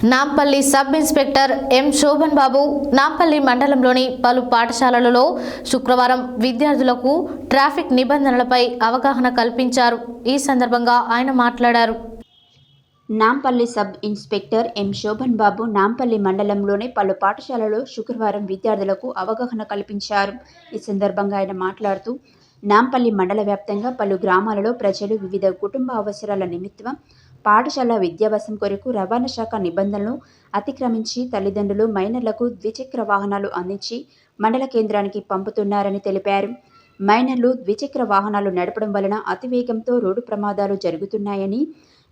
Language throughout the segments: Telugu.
Nampally sub inspector M Shobhan Babu Nampally మండలంలోని పలు పాఠశాలలలో శుక్రవారం విద్యార్థులకు ట్రాఫిక్ నిబంధనలపై అవగాహన కల్పించారు. ఈ సందర్భంగా ఆయన మాట్లాడారు. Nampally sub inspector M Shobhan Babu Nampally మండలంలోని పలు పాఠశాలలో శుక్రవారం విద్యార్థులకు అవగాహన కల్పించారు. ఈ సందర్భంగా ఆయన మాట్లాడుతూ నాంపల్లి మండల వ్యాప్తంగా పలు గ్రామాలలో ప్రజలు వివిధ కుటుంబ అవసరాల నిమిత్తం పాఠశాల విద్యాభ్యాసం కొరకు రవాణా శాఖ నిబంధనలు అతిక్రమించి తల్లిదండ్రులు మైనర్లకు ద్విచక్ర వాహనాలు అందించి మండల కేంద్రానికి పంపుతున్నారని తెలిపారు. మైనర్లు ద్విచక్ర వాహనాలు నడపడం వలన అతివేగంతో రోడ్డు ప్రమాదాలు జరుగుతున్నాయని,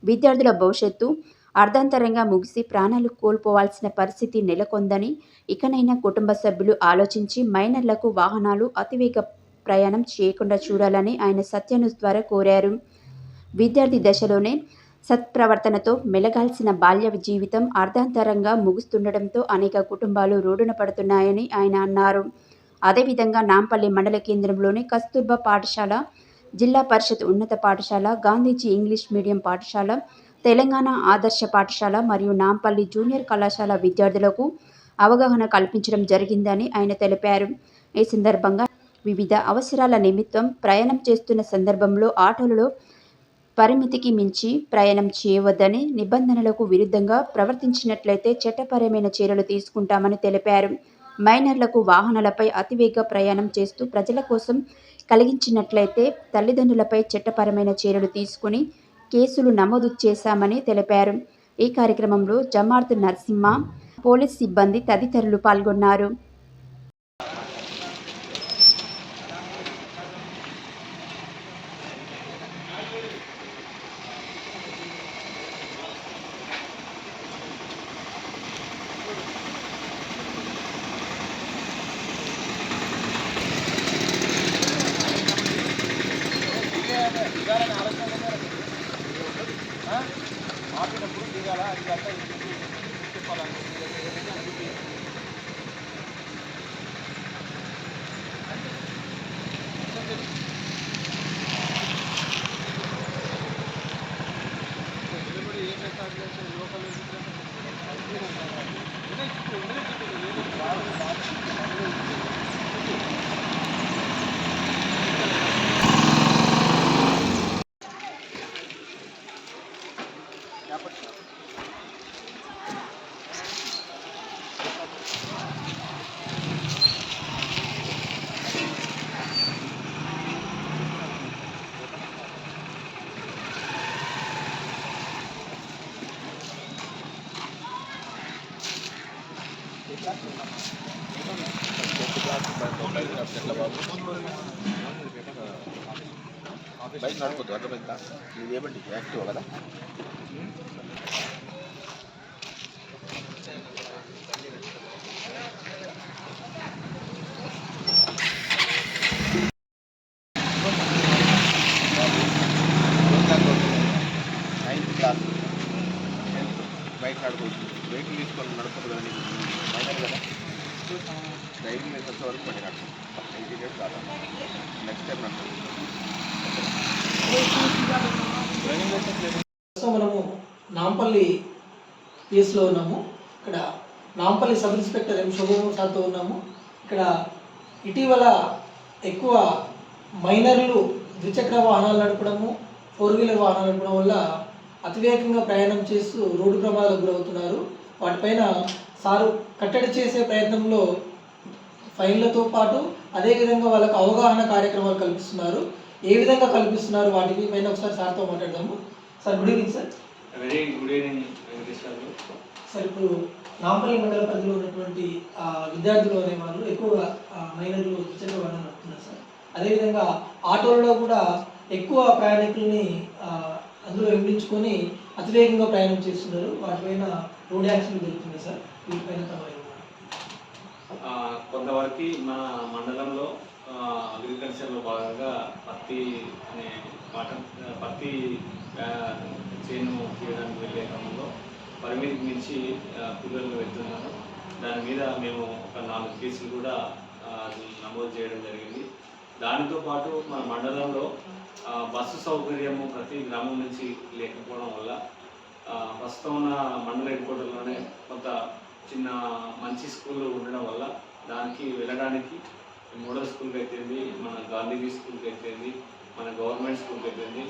విద్యార్థుల భవిష్యత్తు అర్ధాంతరంగా ముగిసి ప్రాణాలు కోల్పోవాల్సిన పరిస్థితి నెలకొందని, ఇకనైనా కుటుంబ సభ్యులు ఆలోచించి మైనర్లకు వాహనాలు అతివేగ ప్రయాణం చేయకుండా చూడాలని ఆయన సత్యన్యూస్ ద్వారా కోరారు. విద్యార్థి దశలోనే సత్ప్రవర్తనతో మెలగాల్సిన బాల్య జీవితం అర్ధాంతరంగా ముగుస్తుండటంతో అనేక కుటుంబాలు రోడ్డున పడుతున్నాయని ఆయన అన్నారు. అదేవిధంగా నాంపల్లి మండల కేంద్రంలోని కస్తూర్బా పాఠశాల, జిల్లా పరిషత్ ఉన్నత పాఠశాల, గాంధీజీ ఇంగ్లీష్ మీడియం పాఠశాల, తెలంగాణ ఆదర్శ పాఠశాల మరియు నాంపల్లి జూనియర్ కళాశాల విద్యార్థులకు అవగాహన కల్పించడం జరిగిందని ఆయన తెలిపారు. ఈ సందర్భంగా వివిధ అవసరాల నిమిత్తం ప్రయాణం చేస్తున్న సందర్భంలో ఆటోలలో పరిమితికి మించి ప్రయాణం చేయవద్దని, నిబంధనలకు విరుద్ధంగా ప్రవర్తించినట్లయితే చట్టపరమైన చర్యలు తీసుకుంటామని తెలిపారు. మైనర్లకు వాహనాలపై అతివేగ ప్రయాణం చేస్తూ ప్రజల కోసం కలిగించినట్లయితే తల్లిదండ్రులపై చట్టపరమైన చర్యలు తీసుకుని కేసులు నమోదు చేశామని తెలిపారు. ఈ కార్యక్రమంలో జమార్ద్ నరసింహ, పోలీస్ సిబ్బంది తదితరులు పాల్గొన్నారు. ఆపినప్పుడు దిగాల అది చెప్పాలి. బైక్ నడుపుతుంది అర్థమైందా? ఇది ఏమండి యాక్టివ్ కదా? బైక్ నడుపుతుంది, వెహికల్ తీసుకొని నడుపుతుంది కదా, మైనర్ కదా, డ్రైవింగ్ లైసెన్స్ వరకు పడి నడుపుతుంది. 80 డేస్ కాదు, నెక్స్ట్ టైం నడుపుతుంది. మనము నాంపల్లి పిఎస్లో ఉన్నాము. ఇక్కడ Nampally sub inspector M Shobhan సార్తో ఉన్నాము. ఇక్కడ ఇటీవల ఎక్కువ మైనర్లు ద్విచక్ర వాహనాలు నడపడము, 4 వీలర్ వాహనాలు నడపడం వల్ల అతివేగంగా ప్రయాణం చేస్తూ రోడ్డు ప్రమాదాలకు గురవుతున్నారు. వాటిపైన సారు కట్టడి చేసే ప్రయత్నంలో ఫైన్లతో పాటు అదేవిధంగా వాళ్ళకు అవగాహన కార్యక్రమాలు కల్పిస్తున్నారు. ఏ విధంగా కల్పిస్తున్నారు వాటికి పైన ఒకసారి సార్తో మాట్లాడదాము. Sir, good evening sir. Very good evening Venkateswara. Sir, ఇప్పుడు నాంపల్లి మండల పరిధిలో ఉన్నటువంటి విద్యార్థులు అనేవాళ్ళు ఎక్కువగా మైనర్లు ద్విచక్ర వాహనాలు నడుపుతున్నారు సార్. అదేవిధంగా ఆటోలలో కూడా ఎక్కువ ప్రయాణికుల్ని అందులో వెంబడించుకొని అతివేగంగా ప్రయాణం చేస్తున్నారు. వాటిపైన రోడ్ యాక్సిడెంట్ జరుగుతుంది సార్. వీటిపైన కొంతవరకు మన మండలంలో అగ్రికల్చర్లో భాగంగా పత్తి చేను తీయడానికి వెళ్ళే క్రమంలో పరిమితికి మించి పిల్లలు వెళ్తున్నారు. దాని మీద మేము ఒక 4 కేసులు కూడా నమోదు చేయడం జరిగింది. దానితో పాటు మన మండలంలో బస్సు సౌకర్యము ప్రతి గ్రామం నుంచి లేకపోవడం వల్ల ప్రస్తుతం ఉన్న మండల హెడ్ క్వార్టర్లోనే కొంత చిన్న మంచి స్కూల్ ఉండడం వల్ల దానికి వెళ్ళడానికి మోడల్ స్కూల్కి అయితేంది, మన గాంధీ స్కూల్కి అయితేంది, మన గవర్నమెంట్ స్కూల్కి అయితేంది,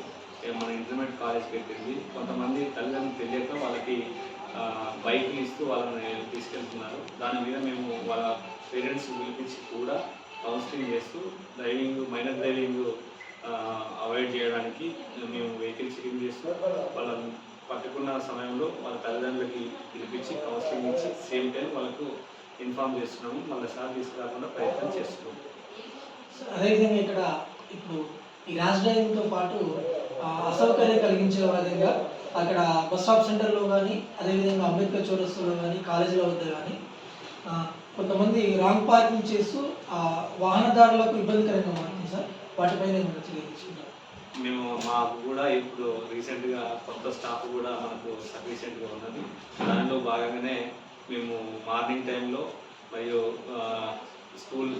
మన ఇంటర్మీడియట్ కాలేజ్కి అయితేంది, కొంతమంది తల్లిదండ్రులు తెలియక వాళ్ళకి బైక్లు ఇస్తూ వాళ్ళని తీసుకెళ్తున్నారు. దాని మీద మేము వాళ్ళ పేరెంట్స్ పిలిపించి కూడా కౌన్సిలింగ్ చేస్తూ మైనర్ డ్రైవింగ్ అవాయిడ్ చేయడానికి మేము వెహికల్ చెకింగ్ చేస్తూ వాళ్ళని పట్టుకున్న సమయంలో వాళ్ళ తల్లిదండ్రులకి పిలిపించి కౌన్సిలింగ్ ఇచ్చి సేమ్ టైం వాళ్ళకు ఇన్ఫార్మ్ చేస్తున్నాము. మళ్ళీ సార్ తీసుకురాకుండా ప్రయత్నం చేస్తున్నాము. అదేవిధంగా ఇక్కడ ఇప్పుడు ఈ ర్యాష్ డ్రైవింగ్తో పాటు అసౌకర్యం కలిగించే విధంగా అక్కడ బస్ స్టాప్ సెంటర్లో కానీ, అదేవిధంగా అంబేద్కర్ చౌరస్తాలో కానీ, కాలేజీల వద్ద కానీ కొంతమంది రాంగ్ పార్కింగ్ చేస్తూ వాహనదారులకు ఇబ్బందికరంగా మారుతుంది సార్. వాటిపైన ఏమైనా చర్య తీసుకుంటారు? మాకు కూడా ఇప్పుడు రీసెంట్గా కొత్త స్టాఫ్ కూడా మనకు సఫిషియెంట్గా ఉన్నది. దానిలో భాగంగానే మేము మార్నింగ్ టైంలో మరియు స్కూల్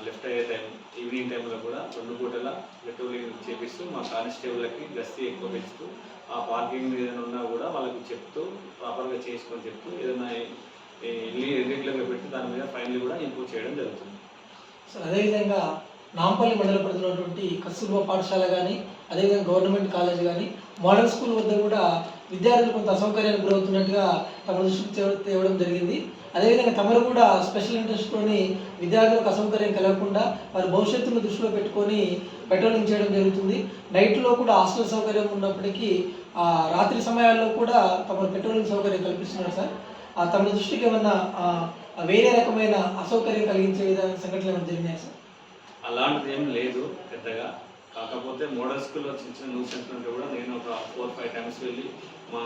లెఫ్ట్ అయ్యే టైం, ఈవినింగ్ టైంలో కూడా 2 పూటల పెట్రోలింగ్ చేపిస్తూ మా కానిస్టేబుల్కి గస్తీ ఎక్కువ పెంచుతూ ఆ పార్కింగ్ ఏదైనా ఉన్నా కూడా వాళ్ళకి చెప్తూ ప్రాపర్గా చేసుకొని చెప్తూ ఏదైనా ఇర్రెగ్యులర్గా పెట్టి దాని మీద ఫైన్లు కూడా ఇంప్రూవ్ చేయడం జరుగుతుంది. సార్ అదేవిధంగా నాంపల్లి మండల పరిధిలో ఉన్నటువంటి కస్తూర్బా పాఠశాల కానీ, అదేవిధంగా గవర్నమెంట్ కాలేజ్ కానీ, మోడల్ స్కూల్ వద్ద కూడా విద్యార్థులు కొంత అసౌకర్యానికి గురవుతున్నట్టుగా తమ దృష్టికి తేవడం జరిగింది. అదేవిధంగా తమరు కూడా స్పెషల్ ఇంట్రెస్ట్తోని విద్యార్థులకు అసౌకర్యం కలగకుండా వారి భవిష్యత్తును దృష్టిలో పెట్టుకొని పెట్రోలింగ్ చేయడం జరుగుతుంది. నైట్లో కూడా హాస్టల్ సౌకర్యం ఉన్నప్పటికీ రాత్రి సమయాల్లో కూడా తమరు పెట్రోలింగ్ సౌకర్యం కల్పిస్తున్నారు సార్. తమ దృష్టికి ఏమన్నా వేరే రకమైన అసౌకర్యం కలిగించే విధంగా సంఘటనలు ఏమైనా జరిగినాయి సార్? అలాంటిది ఏం లేదు పెద్దగా. కాకపోతే మోడల్ స్కూల్లో చిన్న న్యూసెన్స్ ఉంటే కూడా నేను ఒక 4-5 టైమ్స్ వెళ్ళి మా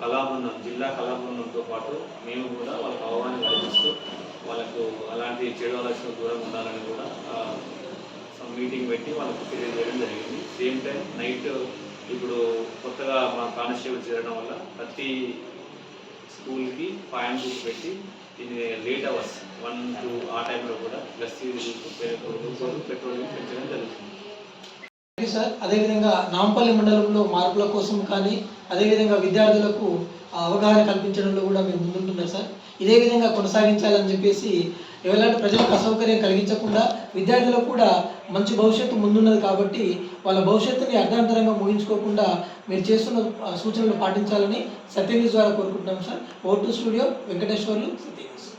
కళాబృందం, జిల్లా కళాబృందంతో పాటు మేము కూడా వాళ్ళకి అవగాహన కల్పిస్తూ వాళ్ళకు అలాంటి చెడు ఆలోచనకు దూరం ఉండాలని కూడా మీటింగ్ పెట్టి వాళ్ళకు తెలియజేయడం జరిగింది. సేమ్ టైం నైట్ ఇప్పుడు కొత్తగా మా కానిస్టేబుల్ చేరడం వల్ల ప్రతి స్కూల్కి పాయింట్ పెట్టి ఇది లేట్ అవర్స్ 1-2 ఆ టైంలో కూడా గస్తీ పెట్రోలింగ్ పెంచడం జరుగుతుంది. సార్ అదేవిధంగా నాంపల్లి మండలంలో మార్పుల కోసం కానీ, అదేవిధంగా విద్యార్థులకు అవగాహన కల్పించడంలో కూడా మీరు ముందుంటున్నారు సార్. ఇదే విధంగా కొనసాగించాలని చెప్పేసి ఎలాంటి ప్రజలకు అసౌకర్యం కలిగించకుండా విద్యార్థులకు కూడా మంచి భవిష్యత్తు ముందున్నది కాబట్టి వాళ్ళ భవిష్యత్తుని అర్ధాంతరంగా ముగించుకోకుండా మీరు చేస్తున్న సూచనలు పాటించాలని సత్య న్యూస్ ద్వారా కోరుకుంటున్నాం సార్. ఓటు స్టూడియో వెంకటేశ్వర్లు, సత్య న్యూస్.